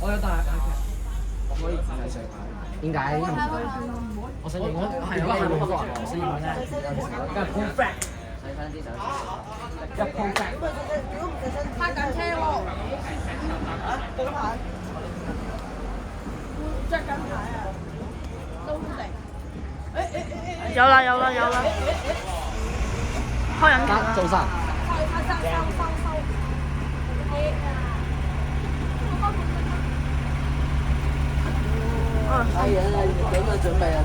我有帶 iPad，我可以自己上牌。點解？我想影啊！係啊，係我想影啊！梗係 full back。一 full back。拍緊車喎。對牌。着緊牌啊！都定。有啦有啦有啦。開緊鏡。做晒。收。係啊，幾個準備啊？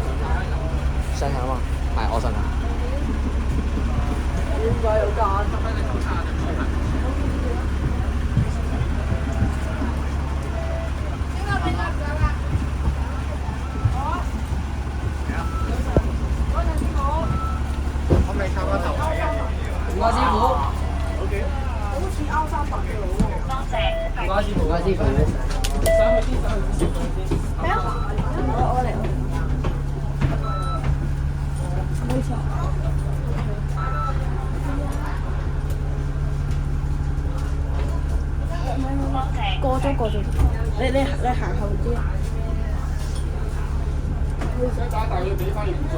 上場嘛？係我上場。應該有間。可唔可以靠翻頭位啊？唔該師傅。OK。好似歐三百嘅佬喎。唔該師傅，唔該師傅。上去先。咩啊？我嚟。冇錯。過咗。你行後啲啊。唔使打大佢俾翻你唔做。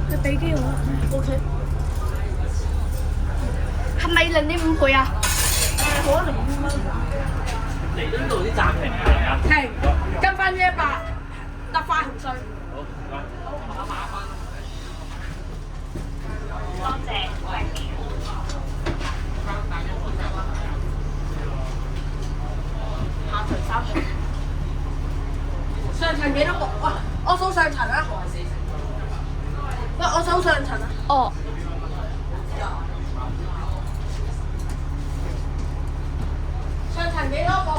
你俾機我 OK。係咪零點5倍啊？可能5蚊。嚟到呢度啲暫停係啊？停，跟翻100，得快紅隧。下場3場。上層幾多個？哇！我數上層啊！喂，我數上層啊！哦。上層幾多個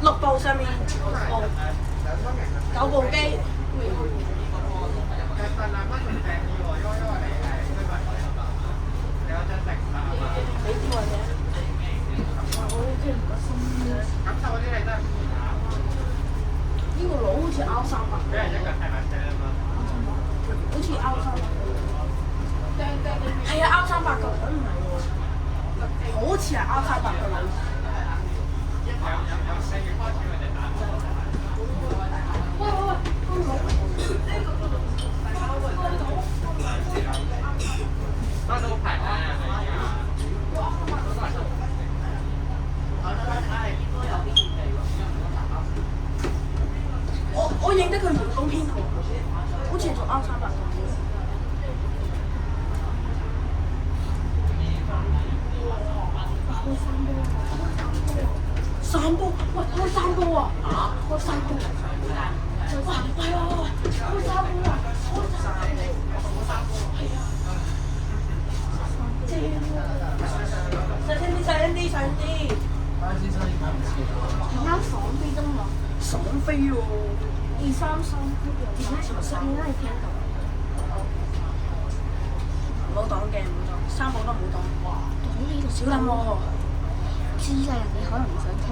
？6部上面9部機。呢個佬好似拗300，好似拗300，係啊，拗300個，唔係喎，好似係拗300個佬。我認得佢唔到編號，好似係做 R300。3波，喂，開3波啊！開3波，係啊，開3波啊！開3波，係啊，正喎！細聲啲。而家爽飛都冇。爽飛喎！233，上面都係聽到。唔好擋鏡，唔好擋，3部都唔好擋。擋呢度小心喎！知㗎，人哋可能唔想聽。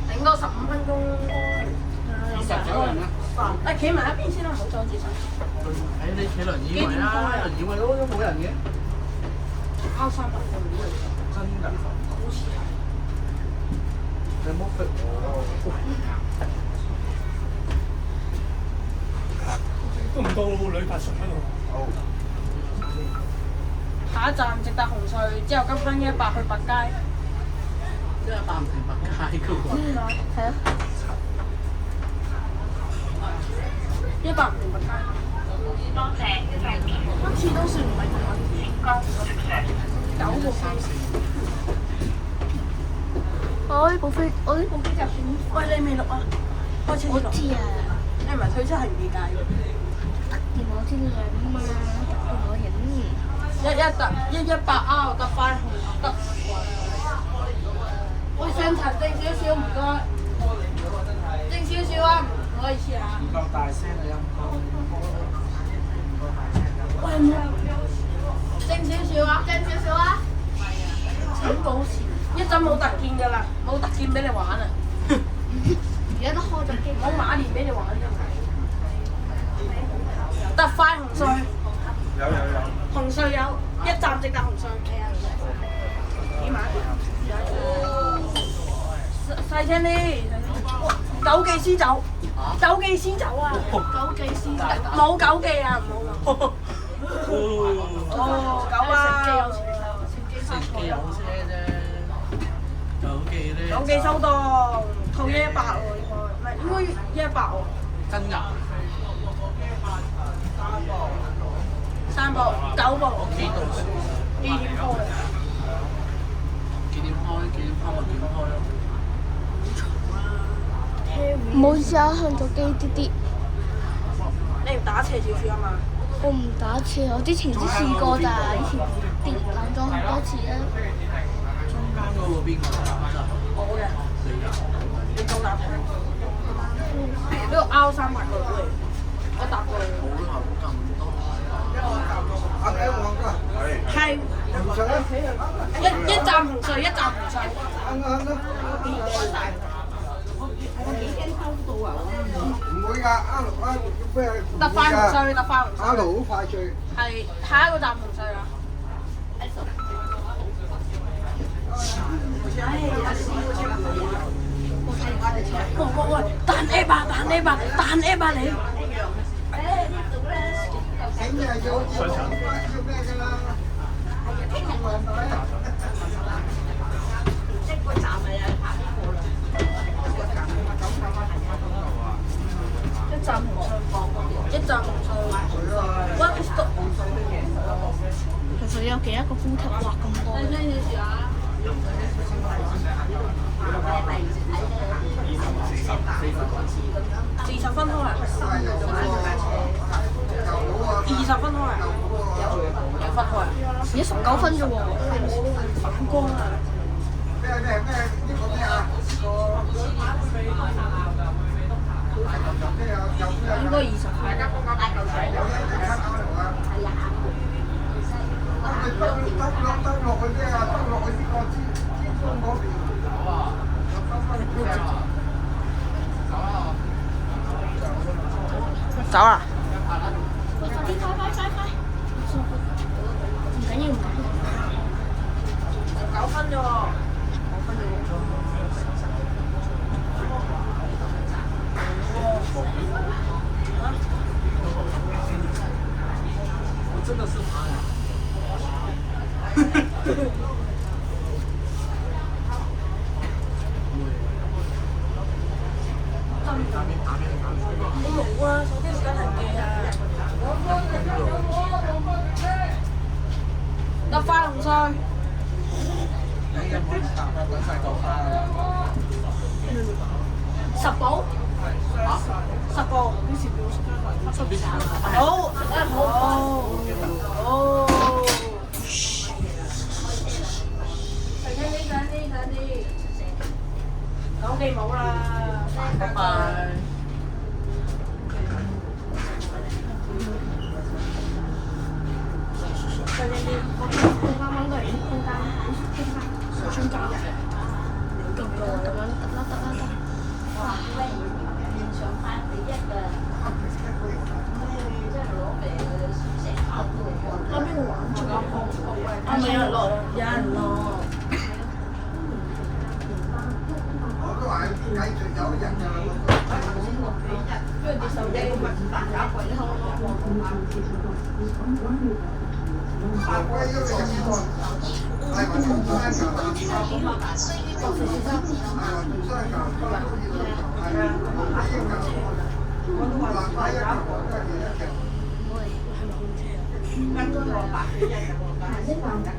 頂多15分鐘。20幾個人啊！企埋一邊先啦，唔好阻住手。你企輪椅位啦，輪椅位都冇人嘅。拗300個輪椅位。真㗎？好似係。你冇逼我。都唔到女8順喺度。好。下一站直達紅隧，之後跟翻100去百佳。100唔停百佳㗎喎。係啊。100唔停百佳。今次都算唔係9個飛。我呢部飛就算。喂，你未錄啊？開車先錄。我知啊。你唔係推佢真係唔理解嘅。電我天亮啊嘛，電我影。 100R 得翻得。喂，上層靜少少，唔該。靜少少啊，唔好意思啊。唔夠大聲啊音。喂，靜少少啊，靜少少啊。請保持，一陣冇特見㗎啦，冇特見俾你玩啊！而家都開咗機。冇馬年俾你玩㗎。特快紅隧。有。紅隧有一站直達紅隧。幾碼？細聲啲。九記先走。九記先走啊！九記先走。冇九記啊！唔好。哦，九啊！食機有車啫。九記咧。九記收檔，套110喎，應該110喎。真㗎。 3部、9部。我幾度先？幾點開？幾點開？幾點開咪幾點開咯。唔好意思啊，向咗機啲啲。你唔打斜少少啊嘛？我唔打斜，我之前都試過咋，以前跌爛咗好多次啦。中間嗰個邊個打㗎？我嘅。你㗎？你夠搭車？呢個 R300個嚟，我搭過。冇啦，冇咁多。係。一站紅隧，一站紅隧。唔會㗎，R 咩？特快紅隧，特快紅隧。R 好快脆。係下一個站紅隧啦。喂，彈 A 吧，彈 A 吧，彈 A 吧你。咁又要咩㗎啦？一站紅隧，One stop。其實有幾多個呼吸畫咁多？ 40分開啊！20分開啊！2分開啊！而家19分啫喎。反光啊！咩？呢個咩啊？應該20分。兜落去咩啊？兜落去呢個尖峰嗰邊。走啦！快啲！唔緊要，唔緊要。 9分啫喎。我真的是他呀！我冇啊，手機時間係記啊。特快紅隧。你有冇搭啊？等晒九花啦！10部。10部。好。好。細啲。9記冇啦。拜拜。細啲。啱啱都係空間，想走人。咁樣得啦。哇！喺邊度玩住啊？係咪有人落？有人落。我都話繼續有人㗎啦。因為啲手機行的南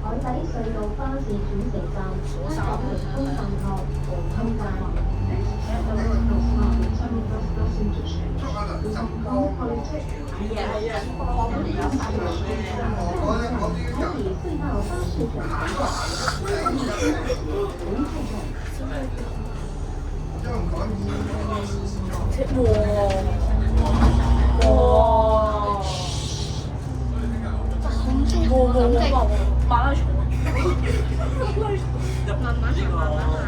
海底隧道巴士轉乘站，西九龍公運路黃興站，6分鐘。馬拉松。慢慢行，慢慢行。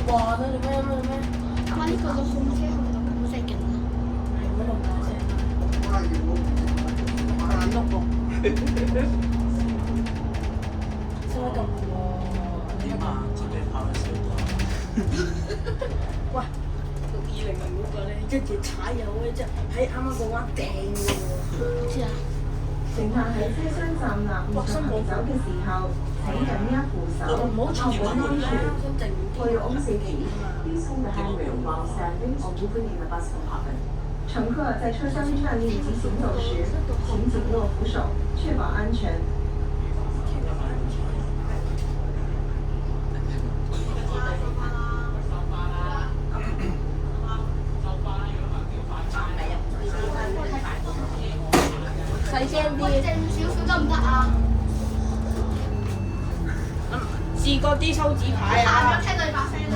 哇！你做咩？哇！呢個個控車控到咁犀勁啊！行碌喎。使乜咁？喂，2006嗰個咧，一直踩油咧，即係喺啱啱嗰彎掟嘅喎。知啊。乘客喺車廂站立步行走嘅時候，請緊握扶手，唔好坐穩安全，靜啲。For your own safety, please hold the handrail while standing or moving in the bus compartment. 乘客在车厢站立及行走時，請緊握扶手，確保安全。細聲啲，靜少少得唔得啊？試過啲收紙牌行啊咗！聽到你把聲啊！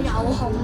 有控啊！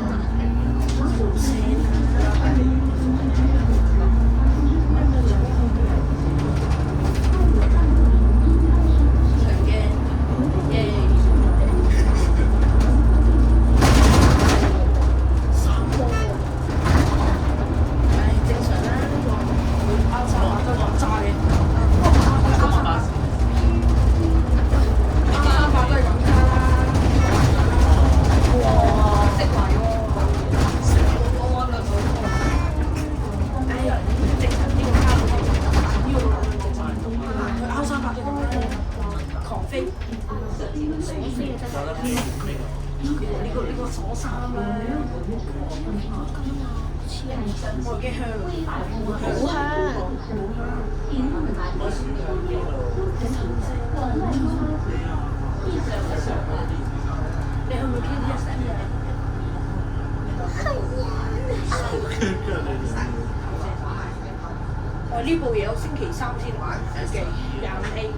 我呢部嘢我星期3先玩嘅25A。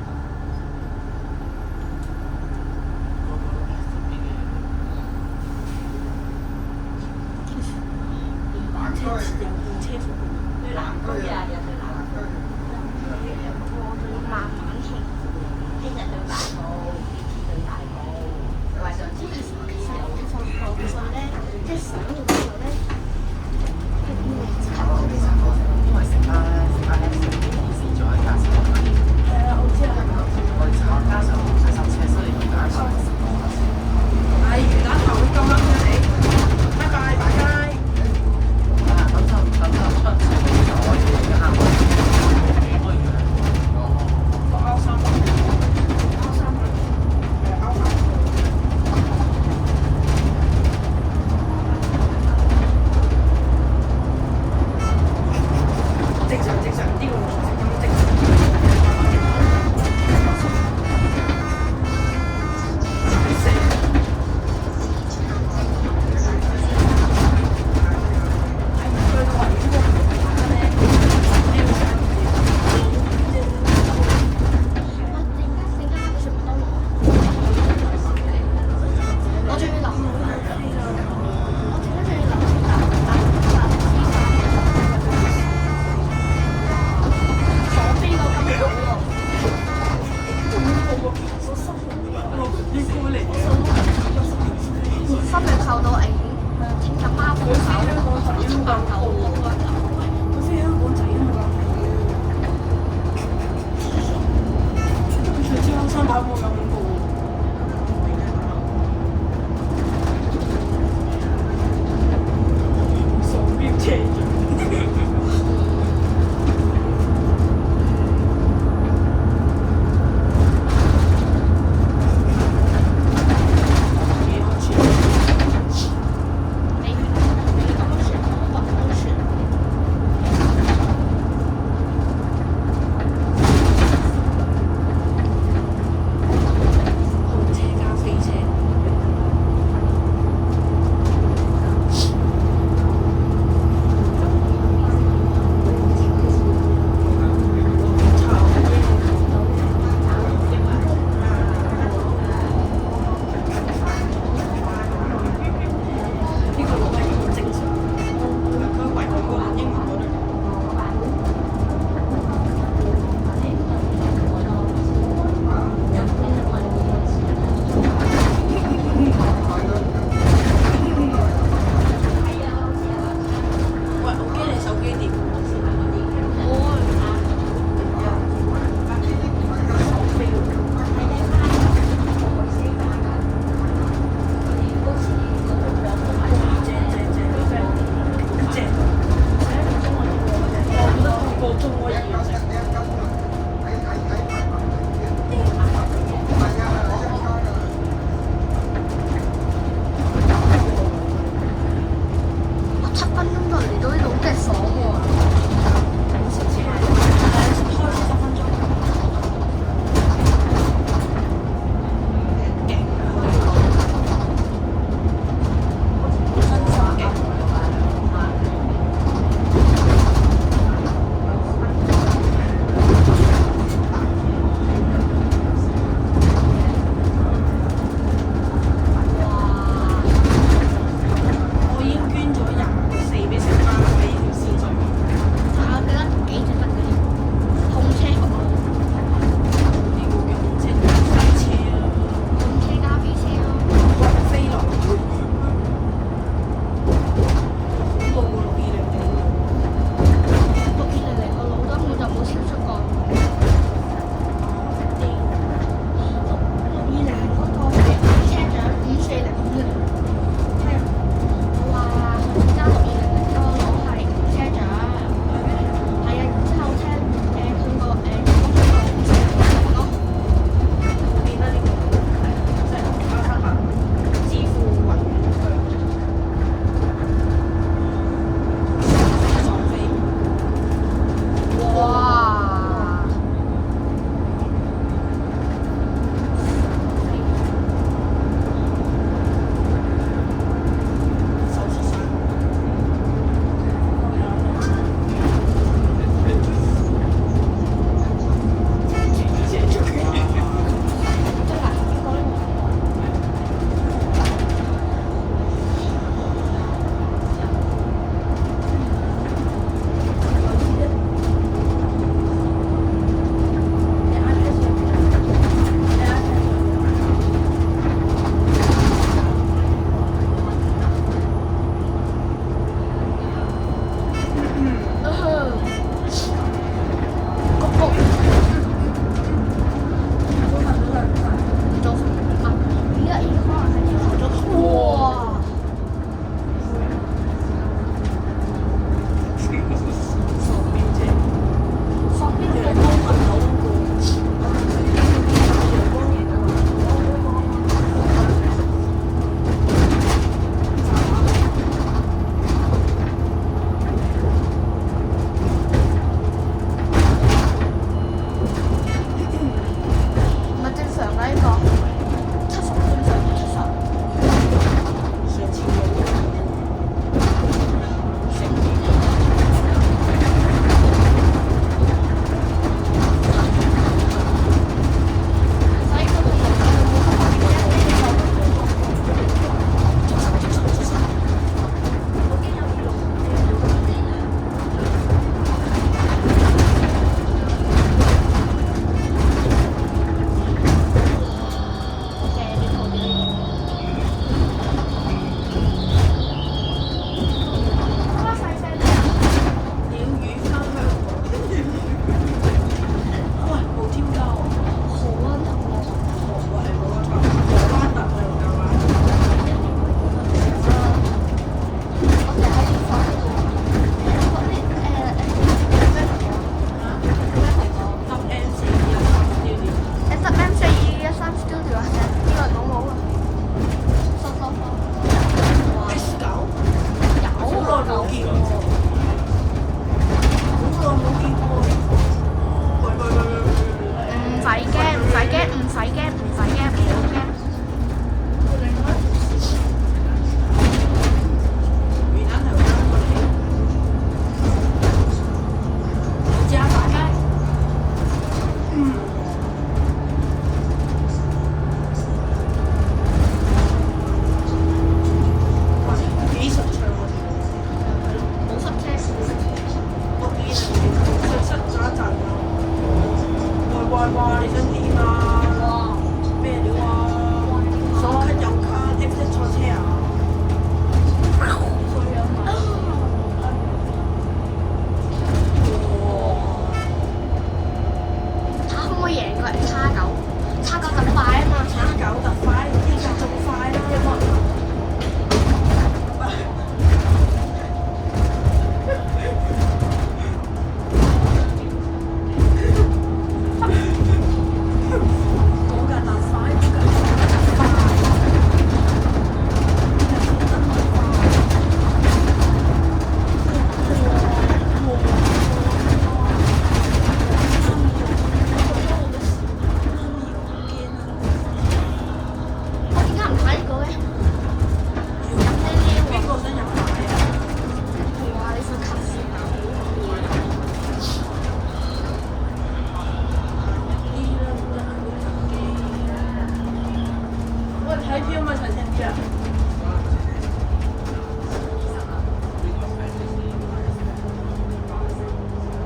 睇票咪齊聽啲啊！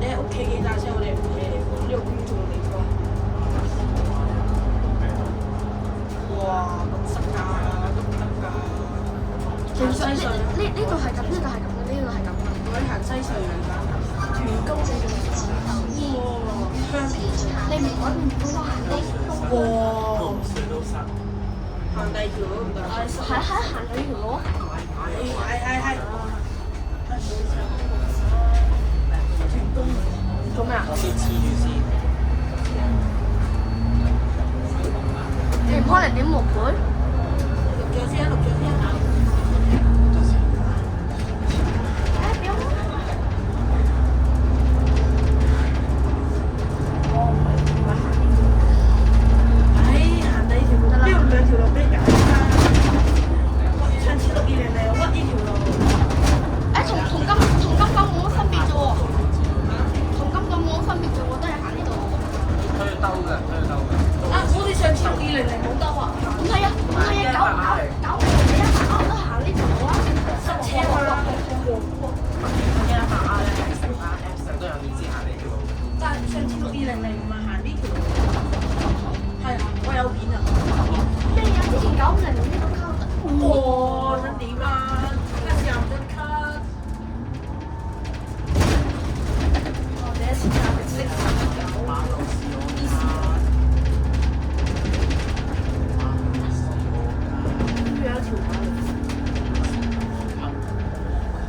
你喺屋企幾架車？我哋屋企呢個工作地方。哇！咁塞㗎，咁得㗎。其實呢度係咁，呢度係咁嘅，呢度係咁嘅。我哋行西隧嚟㗎。團高你仲要錢豆煙，香你唔改變唔到行呢個。哇！行第二條路唔得。係行緊條路。係。做咩啊？先黐住先。你唔開0.6倍？錄咗先。哎，不要了。行第二條路，呢度兩條路俾你揀啦。上次620嚟屈呢條路。誒，同金九冇乜分別啫喎。同金九冇乜分別啫喎，都係行呢度。佢要兜嘅。啊！我哋上次620嚟冇兜啊。唔係啊，九你一行都行呢條路啊。塞車啊！一行啊，你係成班 Apps 都有意思行呢條路。但係上次620嚟唔係行呢條路。係啊，我有片啊。咩啊？之前950呢個溝得。哇！想點啊？而家試下唔得 cut。我第一次揸的士馬路試我啲事。有一條馬路。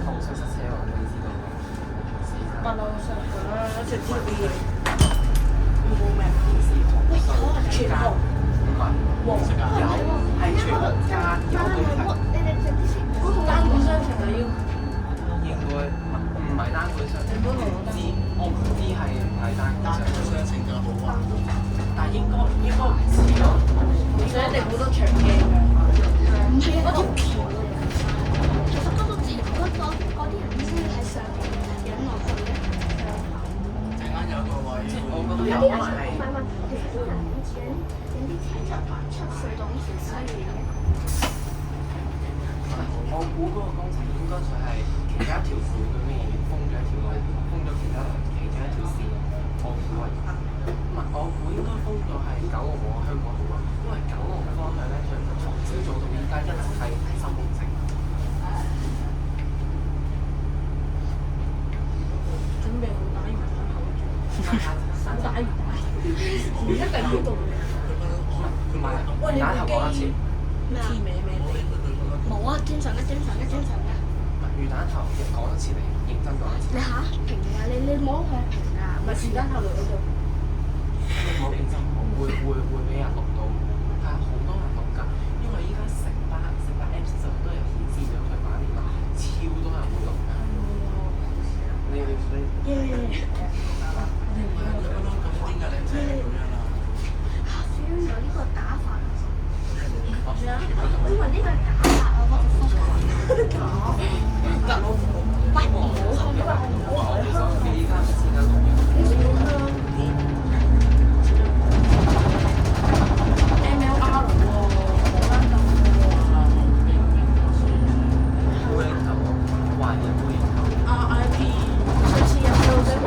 紅色塞車喎，你知道？馬路上啦，上次620。冇咩？喂，全紅。唔係，黃色有，係全部加有佢係。你哋食啲食嗰個單管雙程啊要。應該唔係單管雙程，我唔知係單管雙程就好啊，但係應該唔知咯。所以一定好多長鏡㗎。唔係啊，嗰條橋嚟嘅。其實嗰度自然嗰啲人先喺上面引落去嘅。陣間有個位，我覺得有有啲人可能係。唔係，其實啲人引啲車出隧道呢條西嘅。我估嗰個工程應該就係其中一條橋咁嘅嘢封咗一條路，封咗其中一條線。我估係，唔係我估應該封咗係9號往香港島咯，因為9號嘅方向咧，從朝早到依家一直係新工程。準備好打完口罩，打完唔一定要動。唔係，而家頭講一次。咩啊？冇啊，正常嘅。魚蛋頭講一次嚟，認真講一次。你嚇平㗎，你摸佢係平㗎，唔係時間後嚟嗰度。我認真講，會俾人錄到，係好多人錄㗎，因為依家成班 Apps 就都有顯示咗佢版面啦，超多人會錄㗎。主要有呢個打法。咩啊？因為呢個打法啊，我就喂，唔好去。其實我依家時間同樣。MLR 喎，冇得咁烏蠅頭，懷疑烏蠅頭。RIP，上次有冇仔玩？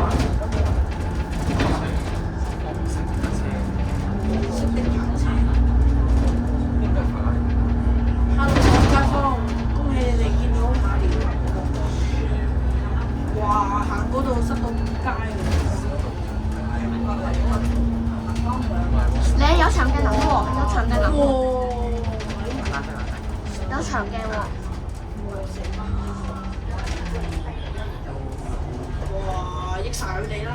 我唔識架車，識的跑車。應該係。Hello，街坊，恭喜你哋見到馬連華喎！哇，行嗰度塞到街㗎。你有長鏡頭喎，有長鏡頭，哇！有長鏡喎。哇！益晒佢哋啦！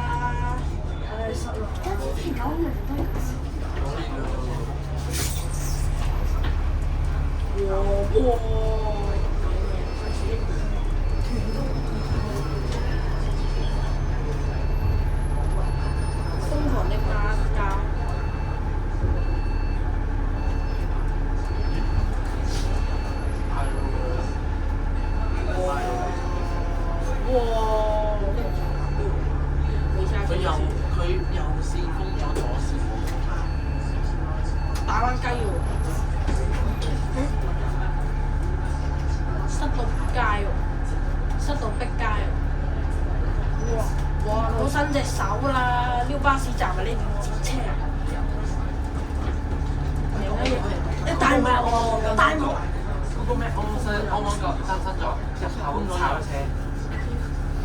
唉，塞啦！之前950都有。哇！瘋狂的加價。哇！佢右線封咗左線喎。打翻雞喎！塞到街喎，塞到逼街喎。哇！攞伸隻手啦，撩巴士站啊！呢邊截車啊！你大帽喎，大帽。嗰個咩安個更新咗入口炒車，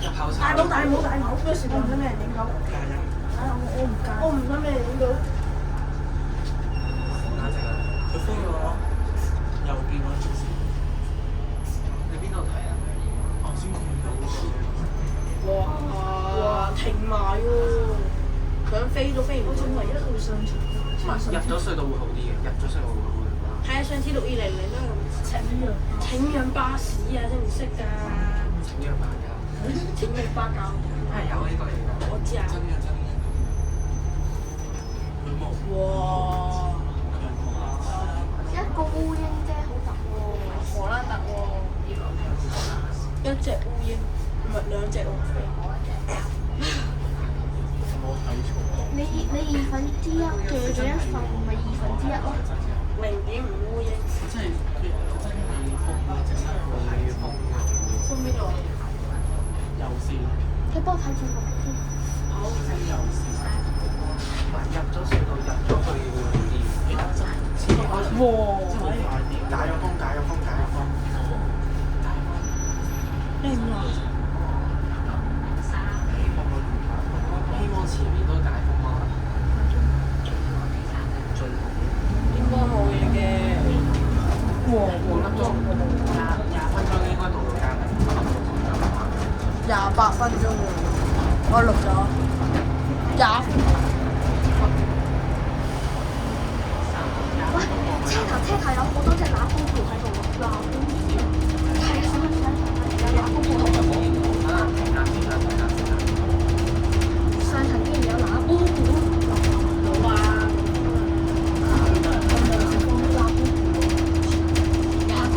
入口炒。大帽！嗰時唔使咩人影到。我唔敢。我唔使咩人影到。簡直啊！佢封咗右邊嗰條線。你邊度睇啊？我先見到喎。哇！停埋喎，想飛都飛唔到。唯一路上場。唔係入咗隧道會好啲嘅，入咗隧道會好啲。係啊，上次620你都係咁請讓巴士啊，識唔識㗎？請讓巴交。請讓巴交。係有呢個嚟㗎。我知啊。真嘅。佢冇。哇！一個烏蠅啫，好特喎，荷蘭特喎。一隻烏蠅，唔係兩隻喎。冇睇錯。你1/2嘅嗰一份咪1/2咯。0.5烏蠅。真係佢真係封嘅，整得佢係封嘅。封邊度？右線。你幫我睇住個先。好。右線。唔係入咗隧道入咗去會好啲。前面開始。哇！解咗封。靚啊！希望前面都解封啦。應該冇嘢嘅。哇！半粒鐘，20分鐘應該到到家。28分鐘喎，我錄咗20分。喂，車頭有好多隻乸風條喺度喎，乸風條。係啊，有乸風條。上層竟然有乸風條。冇啊！下個。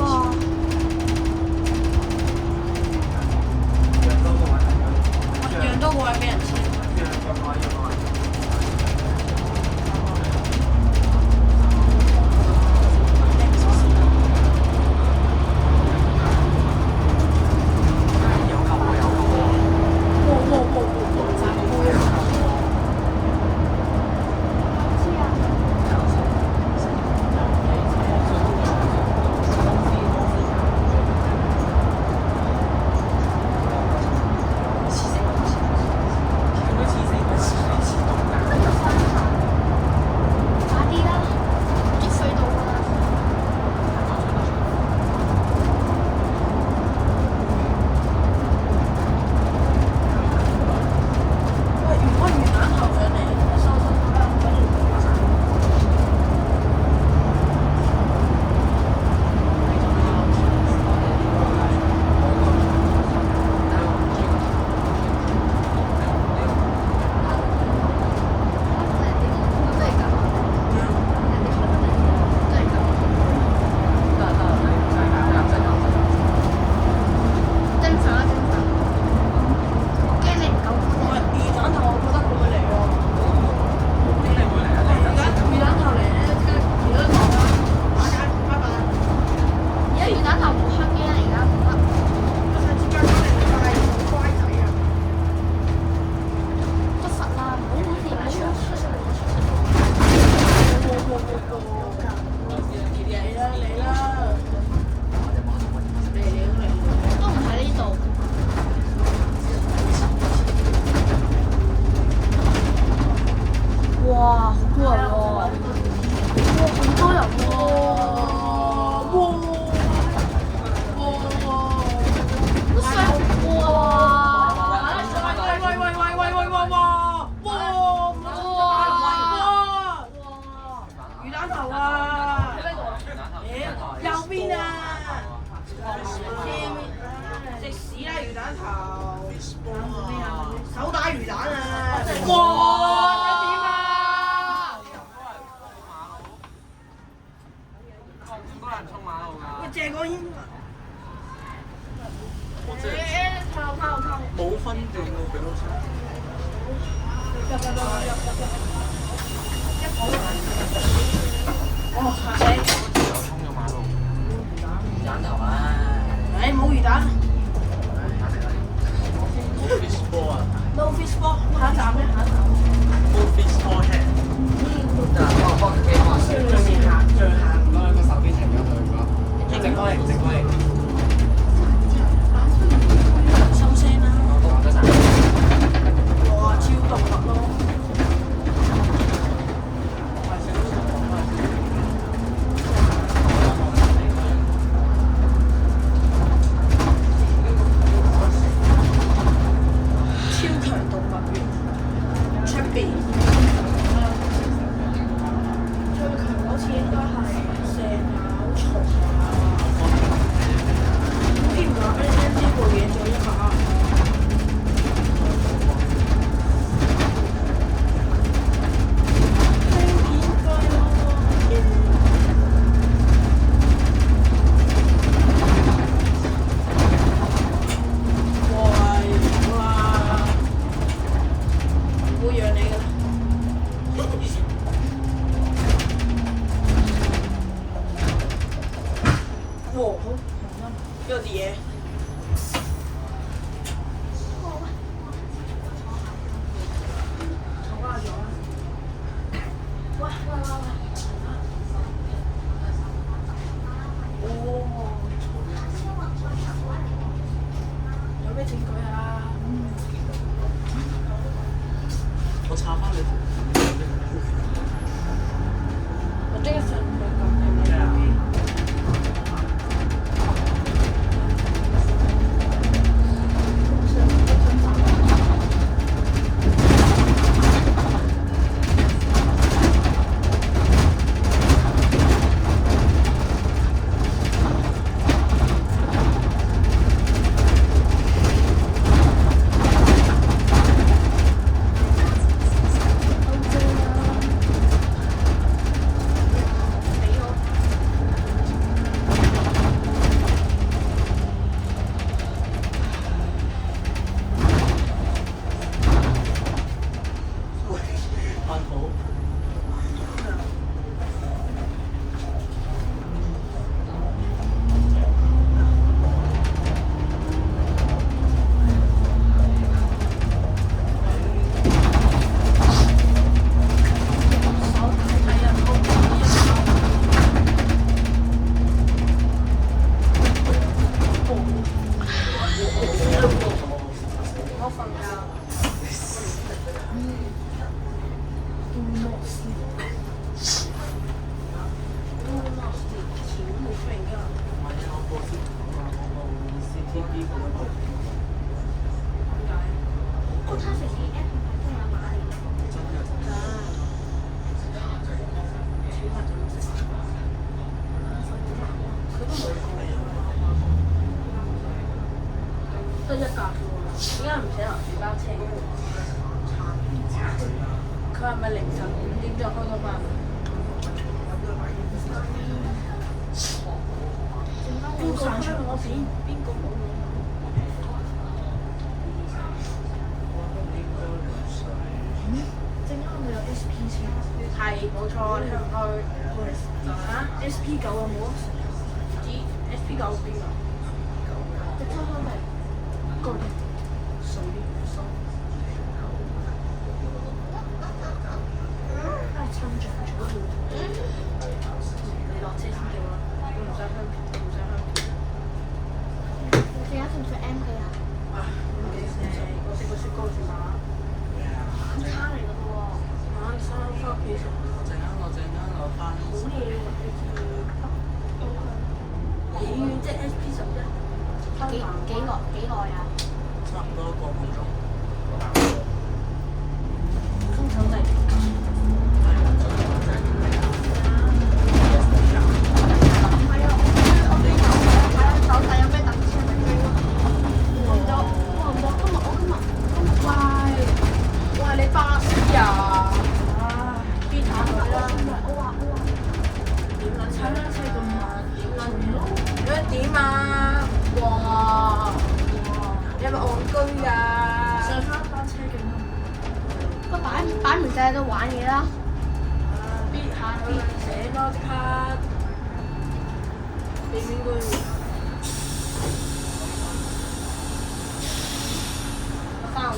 讓多個位俾人簽。手打魚蛋啊！哇！點啊？咁多人衝馬路㗎？喂，借個煙啊！冇分證喎，俾多錢。哦，係。有衝咗馬路。哇，好有啲嘢。坐下咗啦。喂！哦。有咩證據啊？我查翻你條我即刻上去撳你手機。飯好。我瞓覺。唔係啊，我報先啊，我報 CTV 嗰個。哦，他寫 App 唔係都有買嘅。真嘅。得一格啫喎，點解唔寫落小巴車？佢係咪凌晨5點就開到班？邊個開我片？邊個冇我？正啱咪有 SP 車。係冇錯，你去唔去？嚇 SP 9有冇啊？知 SP 9邊啊？直抽開咪個嘅。水唉，趁長咗條。你落車先叫啦，我唔使香片，唔使香片。你而家食唔食 M 記啊？我食個雪糕住嘛。晚餐嚟㗎喎。晚餐翻屋企食。我陣間攞翻。好嘢喎！幾遠啫？SP 11。幾耐啊？差唔多1個半鐘。空手制。唔係啊，我哋有睇下手勢有咩特別咪追咯。我喂，你巴士啊？邊下佢啦？我話點撚踩單車咁慢？點撚點啊？哇！你係咪戇居㗎？上翻單車勁啊！擺明就喺度玩嘢啦。邊下佢寫多即刻，避免佢翻喎。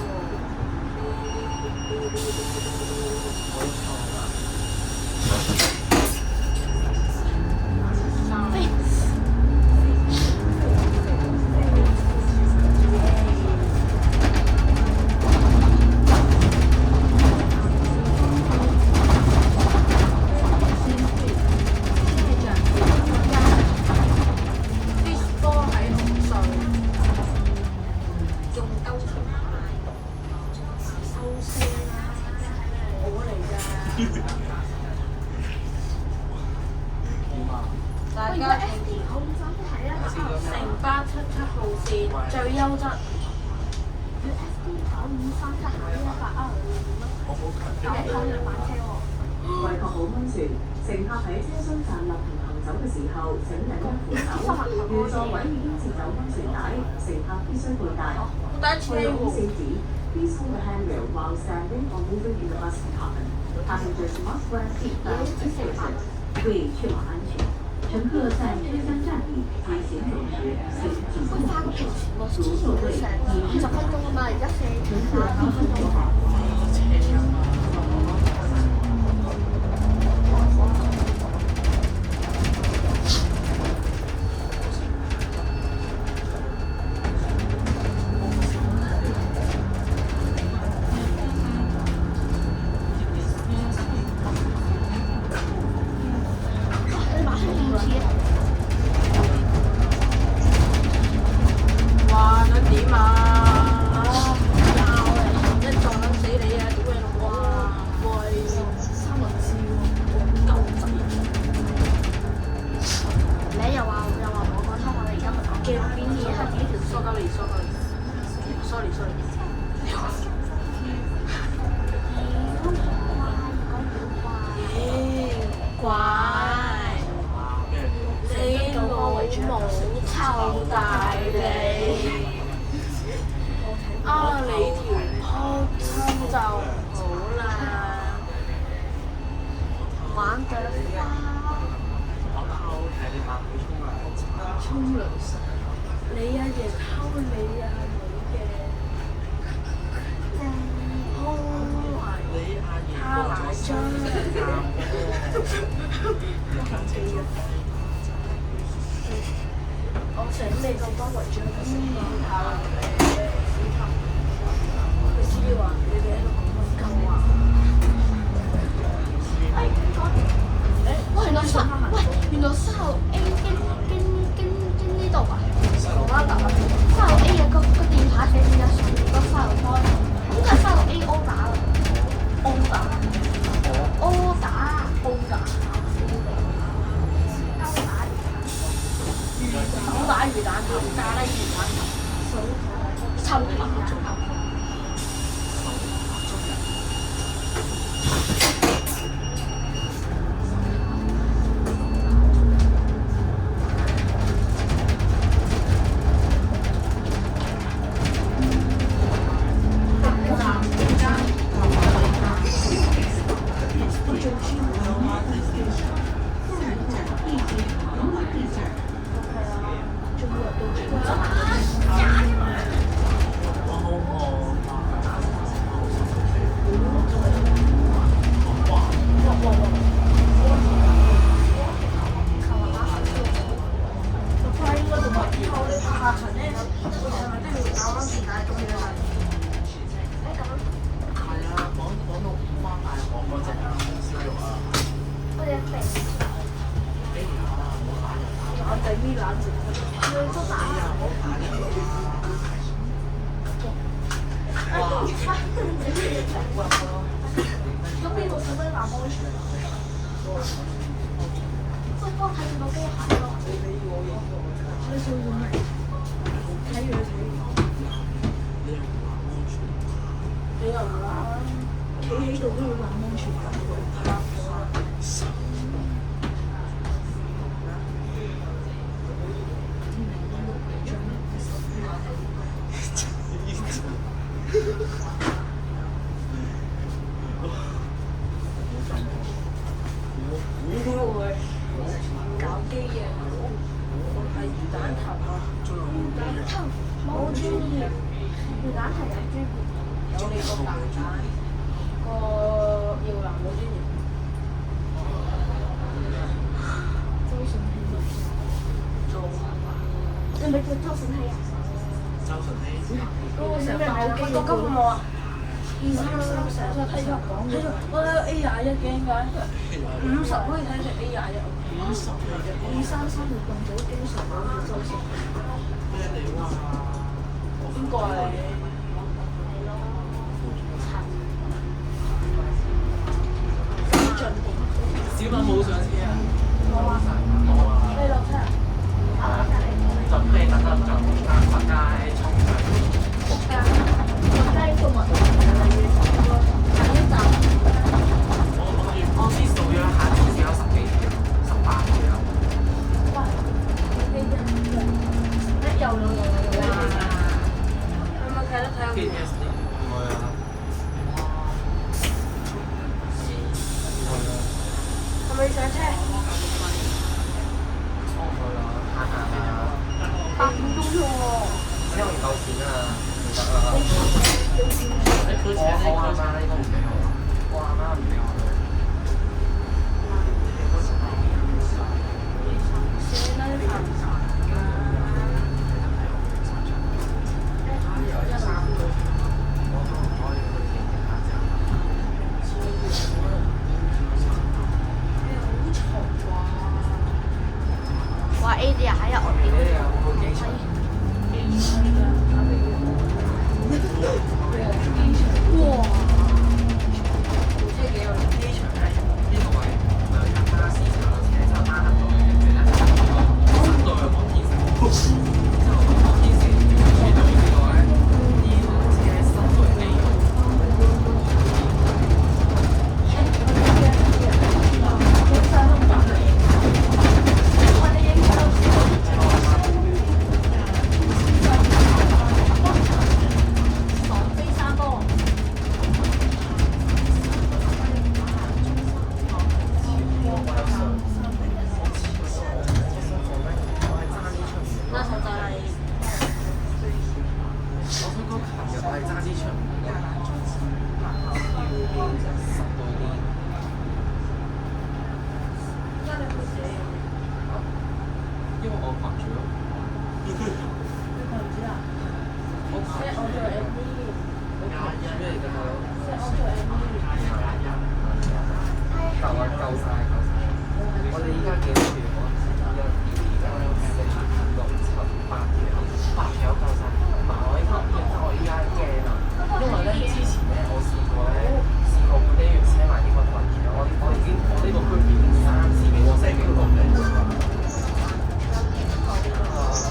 大而家家 SD 我唔想睇啊！城巴77號線最優質。要 SD 953得下呢100R 我好強。但係開日版車喎。為確保安全，乘客喺車廂站立同行走嘅時候，請緊握扶手。如座位已經設有安全帶，乘客必須佩戴。我第一次聽喎。Please hold the handrail while standing or moving in the bus compartment. Passengers must wear seat belts and safety. 注意确保安全。乘客在车厢站立及行走时请系我紧花個平時我如座位成50分鐘啊嘛，而家乘客49分鐘。你馬上要錢。哇！想點啊？一撞撚死你啊！屌你老母啊！喂，三文治喎，狗仔。你又話我講錯話，你而家咪講嘅邊啲嘢係幾條疏鳩你，sorry。乖，你老母臭大你！你條撲親就好啦。玩對花，沖涼神，你阿爺溝你阿妹嘅，好你阿爺他奶張。我請你個包圍住個先你知話你哋喺度講乜鳩啊？喂，原來三號 A 經呢度啊！我媽打三號 A 個電牌寫住有上面個三號開，應該係三號 A O 打啦。O 打，O 打，O 打，手打魚蛋頭，咖喱魚蛋頭，臭白粥。你咪叫周順熙啊？周順熙，嗰個成日爆機嗰個冇啊？23成日睇咗講嘅，我睇 A21嘅應該50可以睇成 A21。233條棍組經常講嘅周順熙。咩嚟哇？邊個啊你？小品冇上車啊！冇啊！冇啊！你落車啊？就咩特登就佛街衝上仆街！仆街動物下一站。我先數咗下，至少有10幾條，18條。喂，有咪睇得睇 PTSD 唔係啊！係咪上車？我阿媽呢個唔俾我，我阿媽唔俾我去。算啦，啲哇 A 啲啊，喺入我屌你有冇去機場？哇！機場咧，呢個位兩架巴士上落車就啱到嘅，跟住咧塞到去黃天城，之後黃天城轉到呢個咧，呢個車塞到去 A 度。爽飛三波。那時候就係我想講琴日我係揸支長嘅，塞到啲。因為我群住咯。我群住咩嚟㗎大佬？夠晒。我哋依家幾多條？1、2、3、4、5、6、7、8條夠晒。唔係我依家驚啊，因為咧之前咧我試過呢樣車埋啲乜運嘅，我呢個 group 已經3次俾我 send 幾個嘅。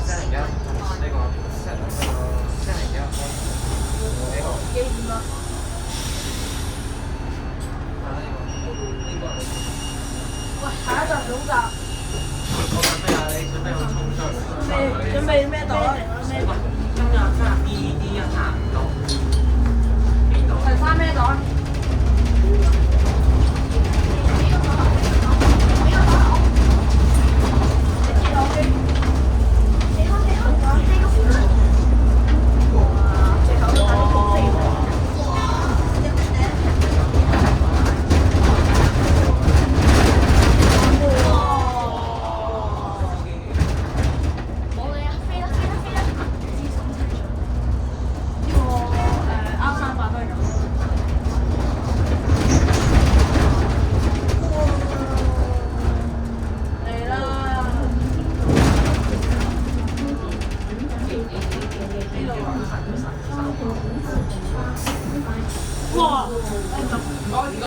真係而家呢個真係而家呢個。幾點啊？喂，下一集總集，我準備啊，你準備去沖水。準備咩袋？今日真係 B D 一行唔到，邊度？第三咩袋？